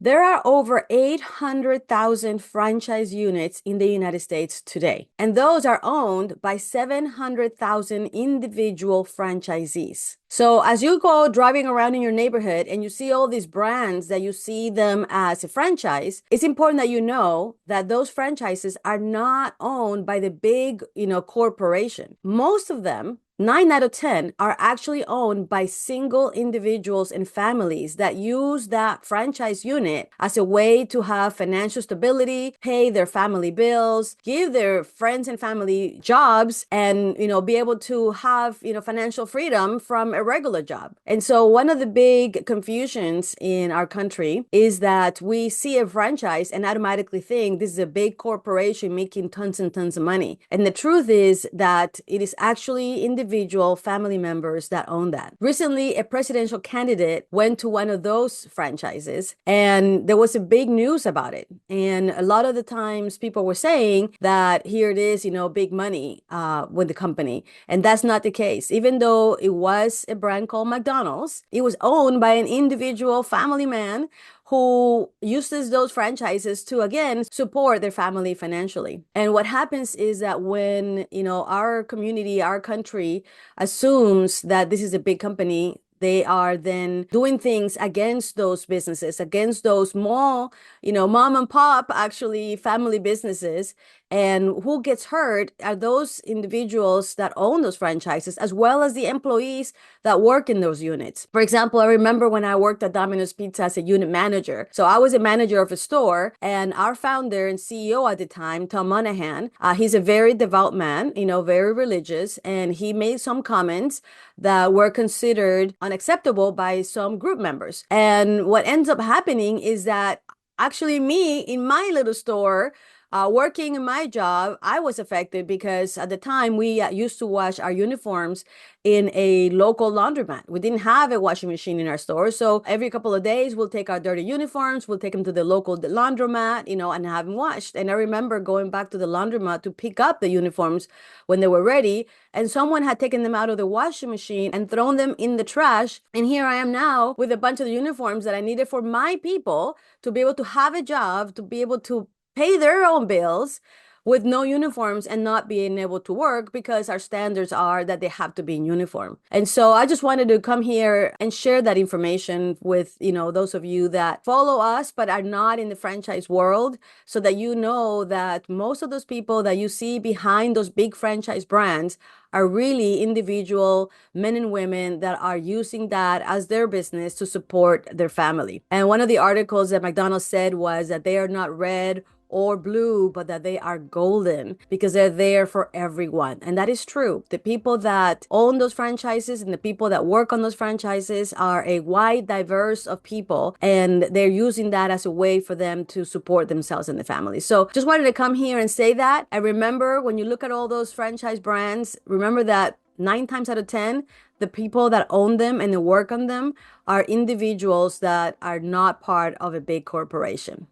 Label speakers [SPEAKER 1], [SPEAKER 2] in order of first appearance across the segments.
[SPEAKER 1] There are over 800,000 franchise units in the United States today, and those are owned by 700,000 individual franchisees. So as you go driving around in your neighborhood and you see all these brands that you see them as a franchise, it's important that you know that those franchises are not owned by the big, corporation. Most of them, 9 out of 10 are actually owned by single individuals and families that use that franchise unit as a way to have financial stability, pay their family bills, give their friends and family jobs, and, be able to have, financial freedom from a regular job. And so one of the big confusions in our country is that we see a franchise and automatically think this is a big corporation making tons and tons of money. And the truth is that it is actually individual family members that own that. Recently, a presidential candidate went to one of those franchises and there was a big news about it. And a lot of the times people were saying that here it is, big money with the company. And that's not the case. Even though it was a brand called McDonald's, it was owned by an individual family man who uses those franchises to, again, support their family financially. And what happens is that when, our community, our country assumes that this is a big company, they are then doing things against those businesses, against those small, mom and pop, actually family businesses. And who gets hurt are those individuals that own those franchises, as well as the employees that work in those units. For example, I remember when I worked at Domino's Pizza as a unit manager. So I was a manager of a store, and our founder and CEO at the time, Tom Monahan, he's a very devout man, very religious, and he made some comments that were considered unacceptable by some group members. And what ends up happening is that actually me in my little store, working in my job, I was affected because at the time we used to wash our uniforms in a local laundromat. We didn't have a washing machine in our store. So every couple of days, we'll take our dirty uniforms, we'll take them to the local laundromat, and have them washed. And I remember going back to the laundromat to pick up the uniforms when they were ready. And someone had taken them out of the washing machine and thrown them in the trash. And here I am now with a bunch of the uniforms that I needed for my people to be able to have a job, to be able to pay their own bills with no uniforms and not being able to work because our standards are that they have to be in uniform. And so I just wanted to come here and share that information with, those of you that follow us but are not in the franchise world, so that you know that most of those people that you see behind those big franchise brands are really individual men and women that are using that as their business to support their family. And one of the articles that McDonald's said was that they are not red or blue, but that they are golden because they're there for everyone. And that is true. The people that own those franchises and the people that work on those franchises are a wide diverse of people, and they're using that as a way for them to support themselves and the family. So just wanted to come here and say that. And remember, when you look at all those franchise brands, remember that 9 times out of 10, the people that own them and that work on them are individuals that are not part of a big corporation.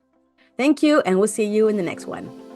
[SPEAKER 1] Thank you, and we'll see you in the next one.